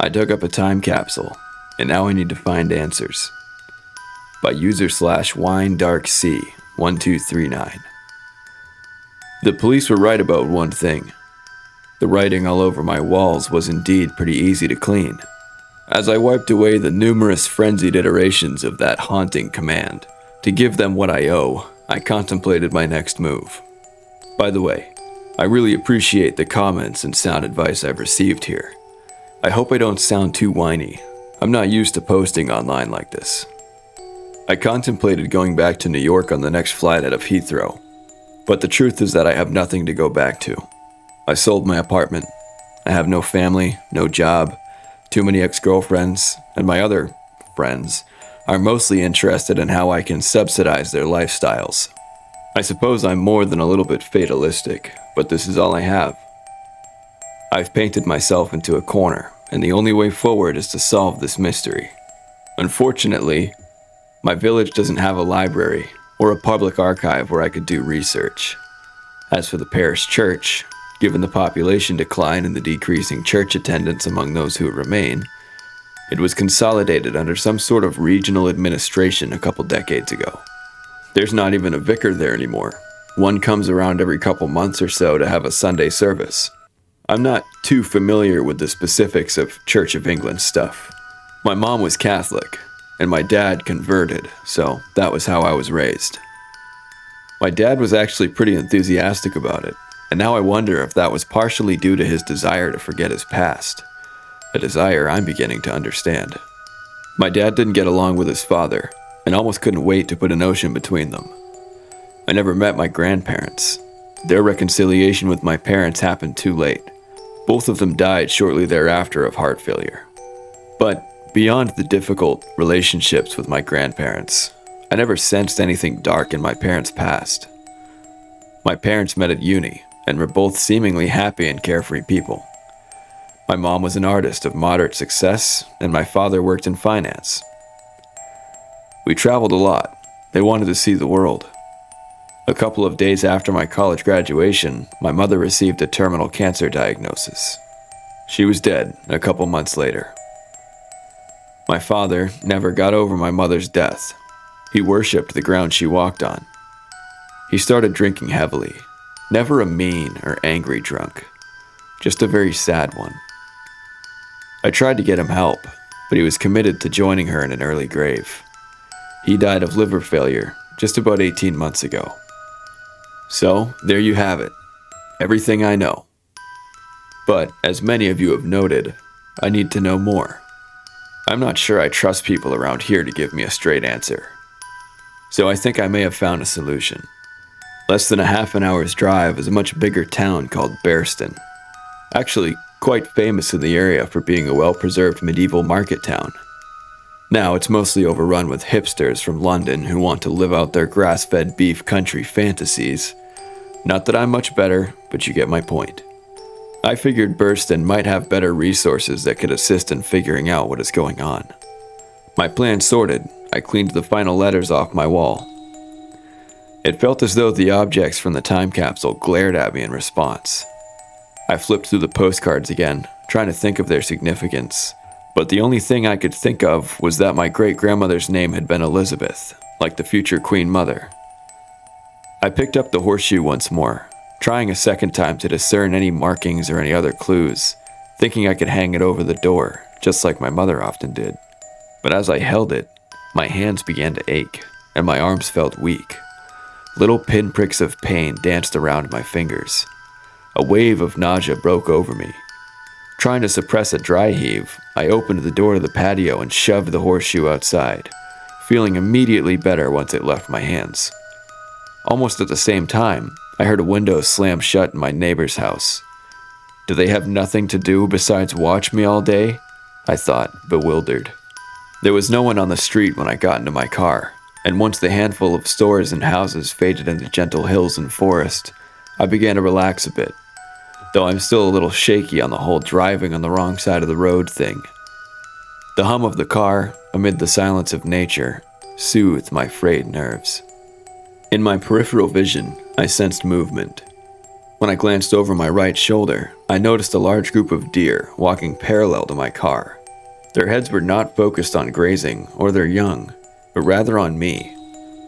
I dug up a time capsule, and now I need to find answers. By user/WineDarkC1239. The police were right about one thing. The writing all over my walls was indeed pretty easy to clean. As I wiped away the numerous frenzied iterations of that haunting command, to give them what I owe, I contemplated my next move. By the way, I really appreciate the comments and sound advice I've received here. I hope I don't sound too whiny. I'm not used to posting online like this. I contemplated going back to New York on the next flight out of Heathrow, but the truth is that I have nothing to go back to. I sold my apartment. I have no family, no job, too many ex-girlfriends, and my other friends are mostly interested in how I can subsidize their lifestyles. I suppose I'm more than a little bit fatalistic, but this is all I have. I've painted myself into a corner, and the only way forward is to solve this mystery. Unfortunately, my village doesn't have a library or a public archive where I could do research. As for the parish church, given the population decline and the decreasing church attendance among those who remain, it was consolidated under some sort of regional administration a couple decades ago. There's not even a vicar there anymore. One comes around every couple months or so to have a Sunday service. I'm not too familiar with the specifics of Church of England stuff. My mom was Catholic, and my dad converted, so that was how I was raised. My dad was actually pretty enthusiastic about it, and now I wonder if that was partially due to his desire to forget his past, a desire I'm beginning to understand. My dad didn't get along with his father, and almost couldn't wait to put an ocean between them. I never met my grandparents. Their reconciliation with my parents happened too late. Both of them died shortly thereafter of heart failure. But beyond the difficult relationships with my grandparents, I never sensed anything dark in my parents' past. My parents met at uni and were both seemingly happy and carefree people. My mom was an artist of moderate success, and my father worked in finance. We traveled a lot. They wanted to see the world. A couple of days after my college graduation, my mother received a terminal cancer diagnosis. She was dead a couple months later. My father never got over my mother's death. He worshipped the ground she walked on. He started drinking heavily, never a mean or angry drunk, just a very sad one. I tried to get him help, but he was committed to joining her in an early grave. He died of liver failure just about 18 months ago. So, there you have it. Everything I know. But, as many of you have noted, I need to know more. I'm not sure I trust people around here to give me a straight answer. So I think I may have found a solution. Less than a half an hour's drive is a much bigger town called Bearston. Actually, quite famous in the area for being a well-preserved medieval market town. Now it's mostly overrun with hipsters from London who want to live out their grass-fed beef country fantasies. Not that I'm much better, but you get my point. I figured Bearston might have better resources that could assist in figuring out what is going on. My plan sorted, I cleaned the final letters off my wall. It felt as though the objects from the time capsule glared at me in response. I flipped through the postcards again, trying to think of their significance. But the only thing I could think of was that my great-grandmother's name had been Elizabeth, like the future Queen Mother. I picked up the horseshoe once more, trying a second time to discern any markings or any other clues, thinking I could hang it over the door, just like my mother often did. But as I held it, my hands began to ache, and my arms felt weak. Little pinpricks of pain danced around my fingers. A wave of nausea broke over me. Trying to suppress a dry heave, I opened the door to the patio and shoved the horseshoe outside, feeling immediately better once it left my hands. Almost at the same time, I heard a window slam shut in my neighbor's house. Do they have nothing to do besides watch me all day? I thought, bewildered. There was no one on the street when I got into my car, and once the handful of stores and houses faded into gentle hills and forest, I began to relax a bit, though I'm still a little shaky on the whole driving on the wrong side of the road thing. The hum of the car, amid the silence of nature, soothed my frayed nerves. In my peripheral vision, I sensed movement. When I glanced over my right shoulder, I noticed a large group of deer walking parallel to my car. Their heads were not focused on grazing or their young, but rather on me.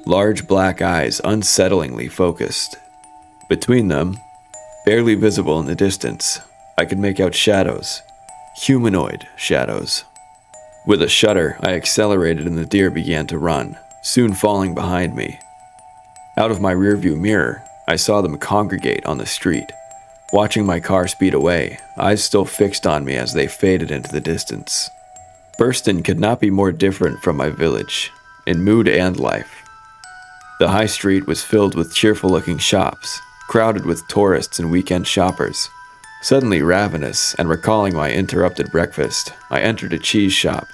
Large black eyes unsettlingly focused. Between them, barely visible in the distance, I could make out shadows. Humanoid shadows. With a shudder, I accelerated and the deer began to run, soon falling behind me. Out of my rearview mirror, I saw them congregate on the street, watching my car speed away, eyes still fixed on me as they faded into the distance. Burston could not be more different from my village, in mood and life. The high street was filled with cheerful-looking shops, crowded with tourists and weekend shoppers. Suddenly ravenous and recalling my interrupted breakfast, I entered a cheese shop,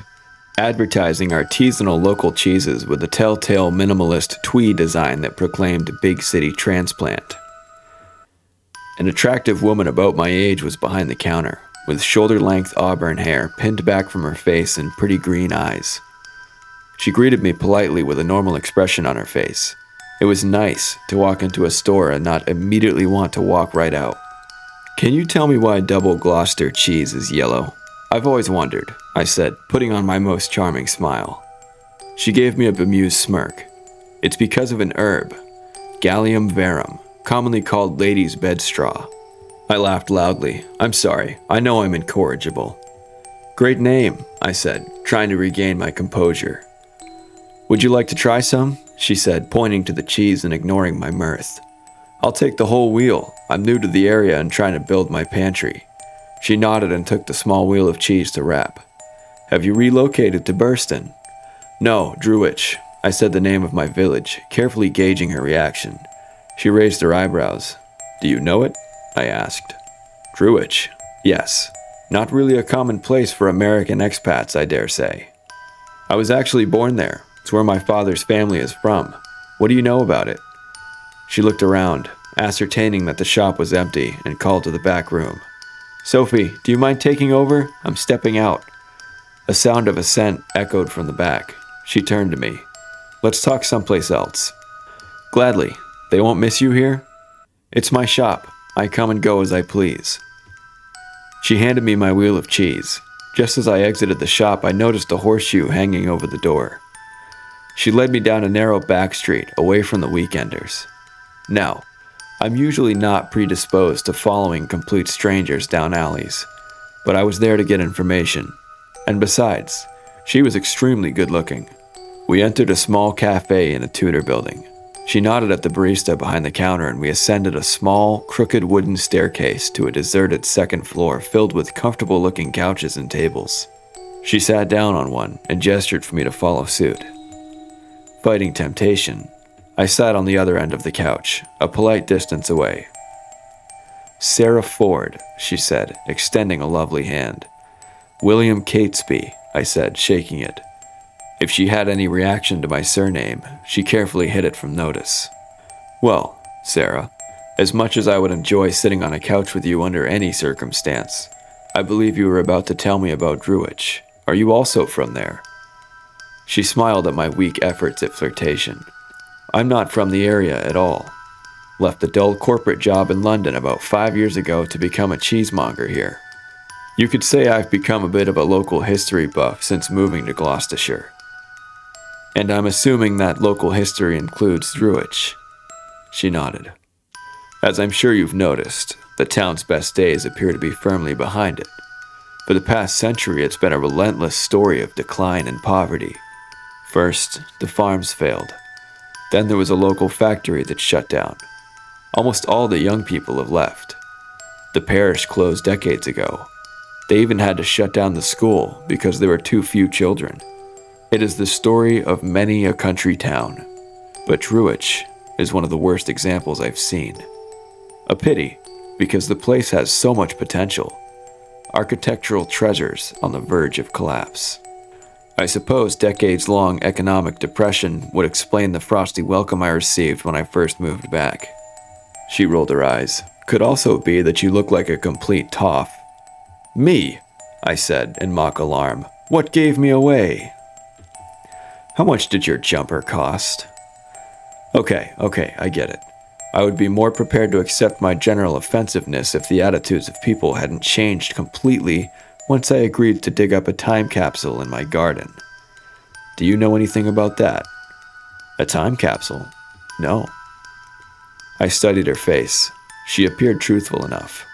advertising artisanal local cheeses with a telltale minimalist twee design that proclaimed big city transplant. An attractive woman about my age was behind the counter, with shoulder-length auburn hair pinned back from her face and pretty green eyes. She greeted me politely with a normal expression on her face. It was nice to walk into a store and not immediately want to walk right out. "Can you tell me why double Gloucester cheese is yellow?" "I've always wondered," I said, putting on my most charming smile. She gave me a bemused smirk. "It's because of an herb, Gallium verum, commonly called lady's bedstraw." I laughed loudly. "I'm sorry, I know I'm incorrigible." "Great name," I said, trying to regain my composure. "Would you like to try some?" she said, pointing to the cheese and ignoring my mirth. "I'll take the whole wheel. I'm new to the area and trying to build my pantry." She nodded and took the small wheel of cheese to wrap. "Have you relocated to Burston?" "No, Druwich." I said the name of my village, carefully gauging her reaction. She raised her eyebrows. "Do you know it?" I asked. "Druwich? Yes. Not really a common place for American expats, I dare say. I was actually born there. It's where my father's family is from. What do you know about it?" She looked around, ascertaining that the shop was empty, and called to the back room. "Sophie, do you mind taking over? I'm stepping out." A sound of assent echoed from the back. She turned to me. "Let's talk someplace else." "Gladly. They won't miss you here?" "It's my shop. I come and go as I please." She handed me my wheel of cheese. Just as I exited the shop, I noticed a horseshoe hanging over the door. She led me down a narrow back street, away from the weekenders. Now, I'm usually not predisposed to following complete strangers down alleys, but I was there to get information. And besides, she was extremely good-looking. We entered a small cafe in a Tudor building. She nodded at the barista behind the counter and we ascended a small, crooked wooden staircase to a deserted second floor filled with comfortable-looking couches and tables. She sat down on one and gestured for me to follow suit. Fighting temptation, I sat on the other end of the couch, a polite distance away. "Sarah Ford," she said, extending a lovely hand. "William Catesby," I said, shaking it. If she had any reaction to my surname, she carefully hid it from notice. "Well, Sarah, as much as I would enjoy sitting on a couch with you under any circumstance, I believe you were about to tell me about Druwich. Are you also from there?" She smiled at my weak efforts at flirtation. "I'm not from the area at all. Left a dull corporate job in London about 5 years ago to become a cheesemonger here. You could say I've become a bit of a local history buff since moving to Gloucestershire. And I'm assuming that local history includes Druwich." She nodded. "As I'm sure you've noticed, the town's best days appear to be firmly behind it. For the past century, it's been a relentless story of decline and poverty. First, the farms failed. Then there was a local factory that shut down. Almost all the young people have left. The parish closed decades ago. They even had to shut down the school because there were too few children. It is the story of many a country town, but Druwich is one of the worst examples I've seen. A pity, because the place has so much potential. Architectural treasures on the verge of collapse. I suppose decades-long economic depression would explain the frosty welcome I received when I first moved back." She rolled her eyes. "Could also be that you look like a complete toff." "Me?" I said in mock alarm. "What gave me away?" "How much did your jumper cost?" Okay, I get it. I would be more prepared to accept my general offensiveness if the attitudes of people hadn't changed completely once I agreed to dig up a time capsule in my garden. Do you know anything about that? A time capsule? No. I studied her face. She appeared truthful enough.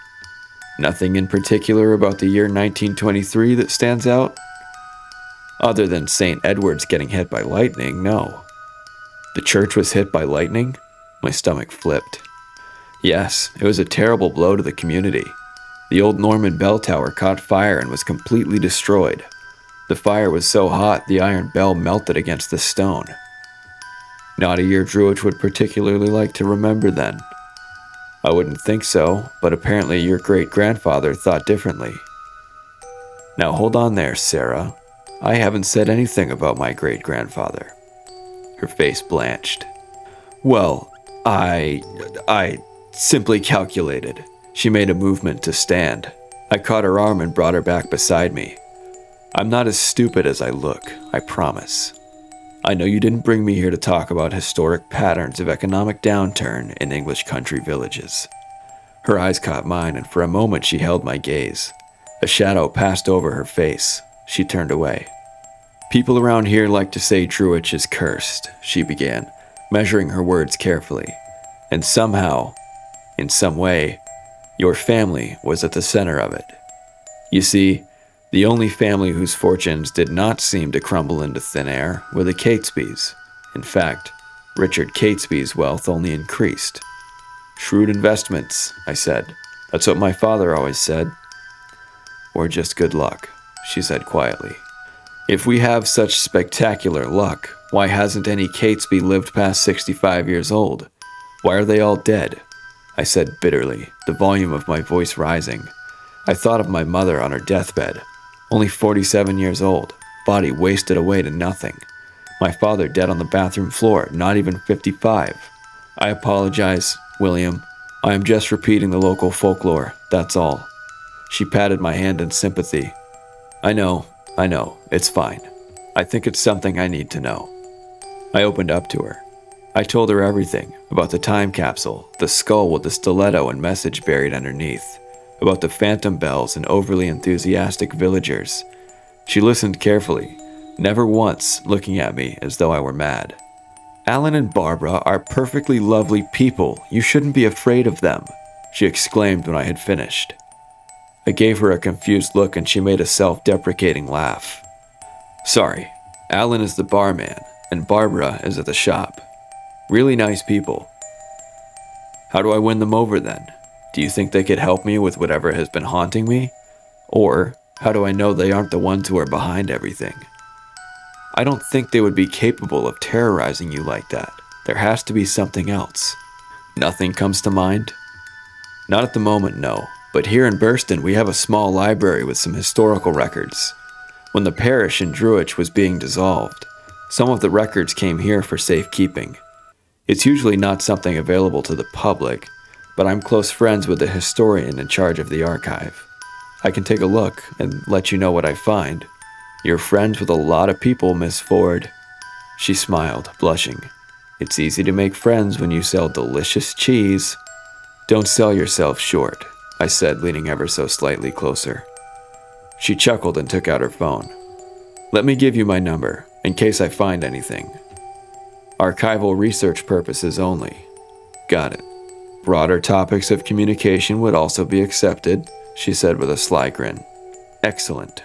Nothing in particular about the year 1923 that stands out? Other than St. Edward's getting hit by lightning, no. The church was hit by lightning? My stomach flipped. Yes, it was a terrible blow to the community. The old Norman bell tower caught fire and was completely destroyed. The fire was so hot the iron bell melted against the stone. Not a year Druidge would particularly like to remember then. I wouldn't think so, but apparently your great-grandfather thought differently. Now hold on there, Sarah. I haven't said anything about my great-grandfather. Her face blanched. Well, I simply calculated. She made a movement to stand. I caught her arm and brought her back beside me. I'm not as stupid as I look, I promise. I know you didn't bring me here to talk about historic patterns of economic downturn in English country villages. Her eyes caught mine, and for a moment she held my gaze. A shadow passed over her face. She turned away. People around here like to say Druidge is cursed, she began, measuring her words carefully. And somehow, in some way, your family was at the center of it. You see, the only family whose fortunes did not seem to crumble into thin air were the Catesbys. In fact, Richard Catesby's wealth only increased. Shrewd investments, I said. That's what my father always said. Or just good luck, she said quietly. If we have such spectacular luck, why hasn't any Catesby lived past 65 years old? Why are they all dead? I said bitterly, the volume of my voice rising. I thought of my mother on her deathbed. Only 47 years old, body wasted away to nothing. My father dead on the bathroom floor, not even 55. I apologize, William. I am just repeating the local folklore, that's all. She patted my hand in sympathy. I know, it's fine. I think it's something I need to know. I opened up to her. I told her everything, about the time capsule, the skull with the stiletto and message buried underneath, about the phantom bells and overly enthusiastic villagers. She listened carefully, never once looking at me as though I were mad. Alan and Barbara are perfectly lovely people. You shouldn't be afraid of them, she exclaimed when I had finished. I gave her a confused look and she made a self-deprecating laugh. Sorry, Alan is the barman and Barbara is at the shop. Really nice people. How do I win them over then? Do you think they could help me with whatever has been haunting me? Or how do I know they aren't the ones who are behind everything? I don't think they would be capable of terrorizing you like that. There has to be something else. Nothing comes to mind? Not at the moment, no. But here in Burston, we have a small library with some historical records. When the parish in Druidge was being dissolved, some of the records came here for safekeeping. It's usually not something available to the public, but I'm close friends with the historian in charge of the archive. I can take a look and let you know what I find. You're friends with a lot of people, Miss Ford. She smiled, blushing. It's easy to make friends when you sell delicious cheese. Don't sell yourself short, I said, leaning ever so slightly closer. She chuckled and took out her phone. Let me give you my number, in case I find anything. Archival research purposes only. Got it. Broader topics of communication would also be accepted, she said with a sly grin. Excellent.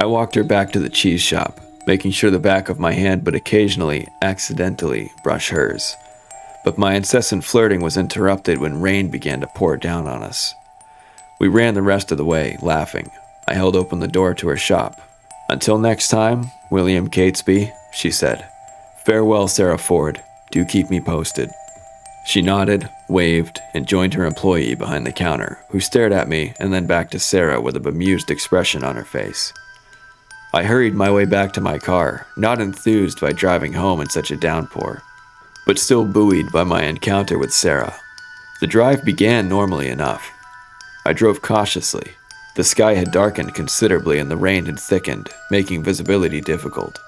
I walked her back to the cheese shop, making sure the back of my hand would occasionally, accidentally, brush hers. But my incessant flirting was interrupted when rain began to pour down on us. We ran the rest of the way, laughing. I held open the door to her shop. Until next time, William Catesby, she said. Farewell, Sarah Ford. Do keep me posted. She nodded, waved, and joined her employee behind the counter, who stared at me and then back to Sarah with a bemused expression on her face. I hurried my way back to my car, not enthused by driving home in such a downpour, but still buoyed by my encounter with Sarah. The drive began normally enough. I drove cautiously. The sky had darkened considerably and the rain had thickened, making visibility difficult.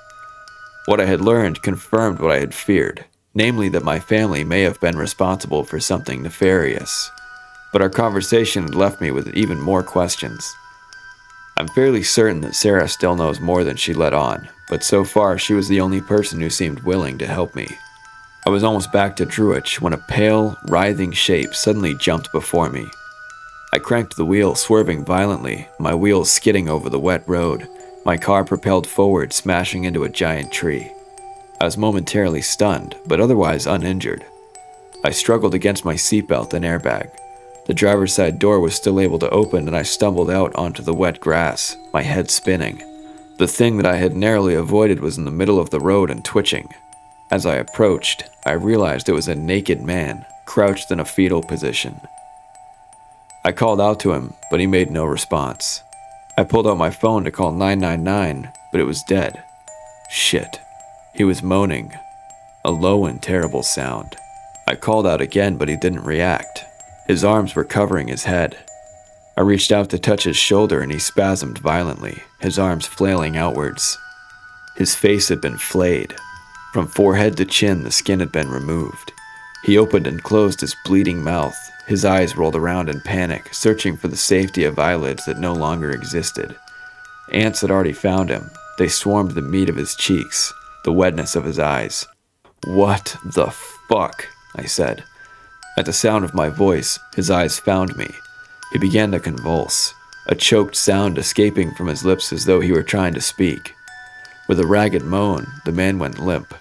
What I had learned confirmed what I had feared. namely that my family may have been responsible for something nefarious. But our conversation had left me with even more questions. I'm fairly certain that Sarah still knows more than she let on, but so far she was the only person who seemed willing to help me. I was almost back to Druich when a pale, writhing shape suddenly jumped before me. I cranked the wheel, swerving violently, my wheels skidding over the wet road, my car propelled forward, smashing into a giant tree. I was momentarily stunned, but otherwise uninjured. I struggled against my seatbelt and airbag. The driver's side door was still able to open, and I stumbled out onto the wet grass, my head spinning. The thing that I had narrowly avoided was in the middle of the road and twitching. As I approached, I realized it was a naked man, crouched in a fetal position. I called out to him, but he made no response. I pulled out my phone to call 999, but it was dead. Shit. He was moaning, a low and terrible sound. I called out again, but he didn't react. His arms were covering his head. I reached out to touch his shoulder and he spasmed violently, his arms flailing outwards. His face had been flayed. From forehead to chin, the skin had been removed. He opened and closed his bleeding mouth. His eyes rolled around in panic, searching for the safety of eyelids that no longer existed. Ants had already found him. They swarmed the meat of his cheeks, the wetness of his eyes. "What the fuck?" I said. At the sound of my voice, his eyes found me. He began to convulse, a choked sound escaping from his lips as though he were trying to speak. With a ragged moan, the man went limp.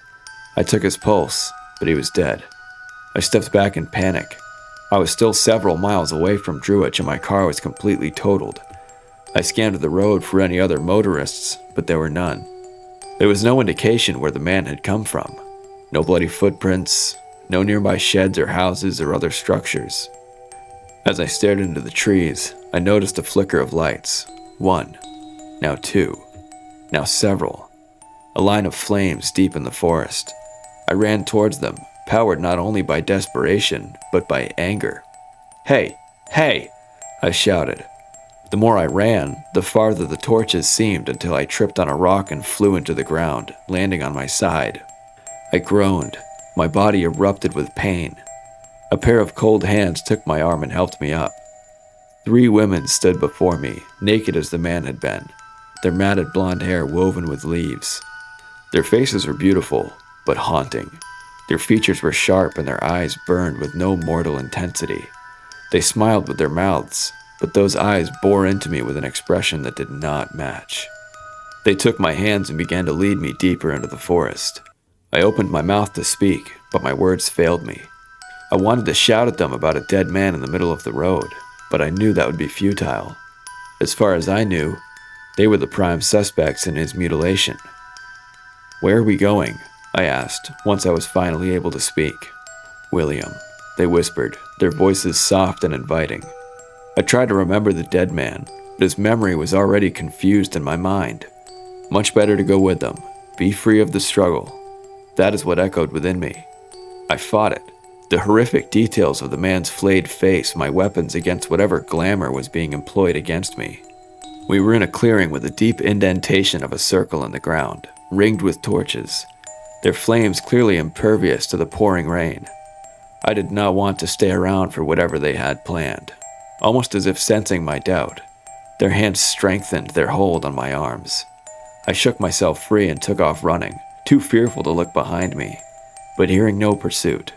I took his pulse, but he was dead. I stepped back in panic. I was still several miles away from Druich and my car was completely totaled. I scanned the road for any other motorists, but there were none. There was no indication where the man had come from. No bloody footprints, no nearby sheds or houses or other structures. As I stared into the trees, I noticed a flicker of lights. One, now two, now several. A line of flames deep in the forest. I ran towards them, powered not only by desperation, but by anger. "Hey! Hey!" I shouted. The more I ran, the farther the torches seemed until I tripped on a rock and flew into the ground, landing on my side. I groaned. My body erupted with pain. A pair of cold hands took my arm and helped me up. 3 women stood before me, naked as the man had been, their matted blonde hair woven with leaves. Their faces were beautiful, but haunting. Their features were sharp and their eyes burned with no mortal intensity. They smiled with their mouths, but those eyes bore into me with an expression that did not match. They took my hands and began to lead me deeper into the forest. I opened my mouth to speak, but my words failed me. I wanted to shout at them about a dead man in the middle of the road, but I knew that would be futile. As far as I knew, they were the prime suspects in his mutilation. "Where are we going?" I asked, once I was finally able to speak. "William," they whispered, their voices soft and inviting. I tried to remember the dead man, but his memory was already confused in my mind. Much better to go with them, be free of the struggle. That is what echoed within me. I fought it. The horrific details of the man's flayed face, my weapons against whatever glamour was being employed against me. We were in a clearing with a deep indentation of a circle in the ground, ringed with torches, their flames clearly impervious to the pouring rain. I did not want to stay around for whatever they had planned. Almost as if sensing my doubt, their hands strengthened their hold on my arms. I shook myself free and took off running, too fearful to look behind me, but hearing no pursuit.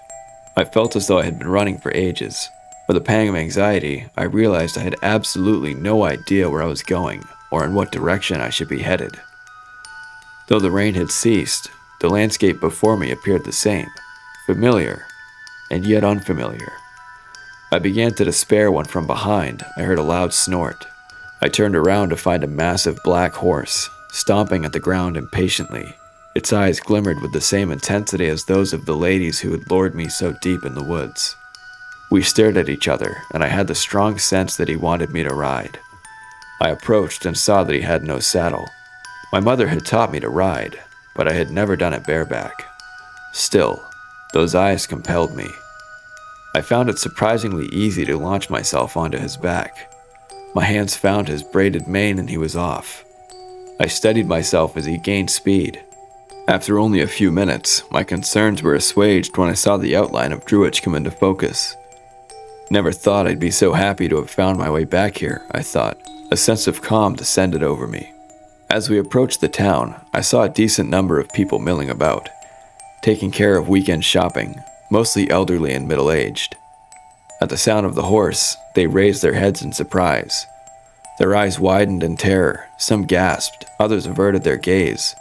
I felt as though I had been running for ages. With a pang of anxiety, I realized I had absolutely no idea where I was going or in what direction I should be headed. Though the rain had ceased, the landscape before me appeared the same, familiar, and yet unfamiliar. I began to despair when from behind I heard a loud snort. I turned around to find a massive black horse, stomping at the ground impatiently. Its eyes glimmered with the same intensity as those of the ladies who had lured me so deep in the woods. We stared at each other, and I had the strong sense that he wanted me to ride. I approached and saw that he had no saddle. My mother had taught me to ride, but I had never done it bareback. Still, those eyes compelled me. I found it surprisingly easy to launch myself onto his back. My hands found his braided mane and he was off. I steadied myself as he gained speed. After only a few minutes, my concerns were assuaged when I saw the outline of Druich come into focus. Never thought I'd be so happy to have found my way back here, I thought. A sense of calm descended over me. As we approached the town, I saw a decent number of people milling about, taking care of weekend shopping, mostly elderly and middle-aged. At the sound of the horse, they raised their heads in surprise. Their eyes widened in terror, some gasped, others averted their gaze.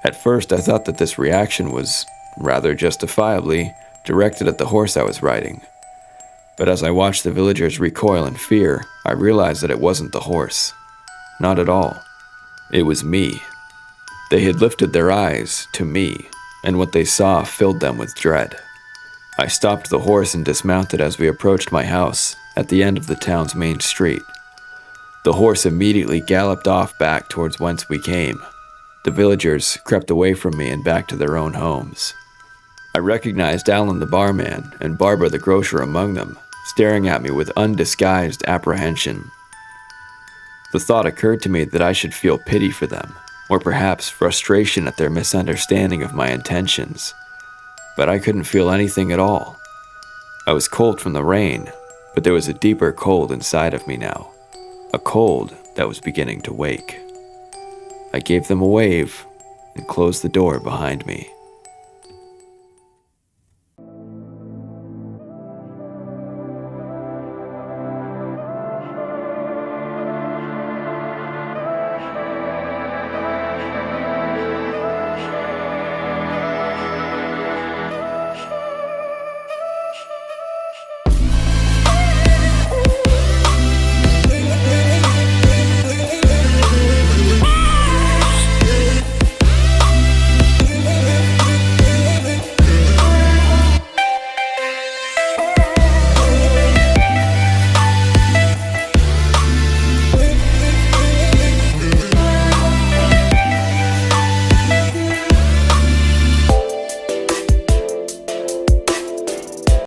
At first, I thought that this reaction was, rather justifiably, directed at the horse I was riding. But as I watched the villagers recoil in fear, I realized that it wasn't the horse. Not at all. It was me. They had lifted their eyes to me, and what they saw filled them with dread. I stopped the horse and dismounted as we approached my house, at the end of the town's main street. The horse immediately galloped off back towards whence we came. The villagers crept away from me and back to their own homes. I recognized Alan the barman and Barbara the grocer among them, staring at me with undisguised apprehension. The thought occurred to me that I should feel pity for them, or perhaps frustration at their misunderstanding of my intentions. But I couldn't feel anything at all. I was cold from the rain, but there was a deeper cold inside of me now, a cold that was beginning to wake. I gave them a wave and closed the door behind me.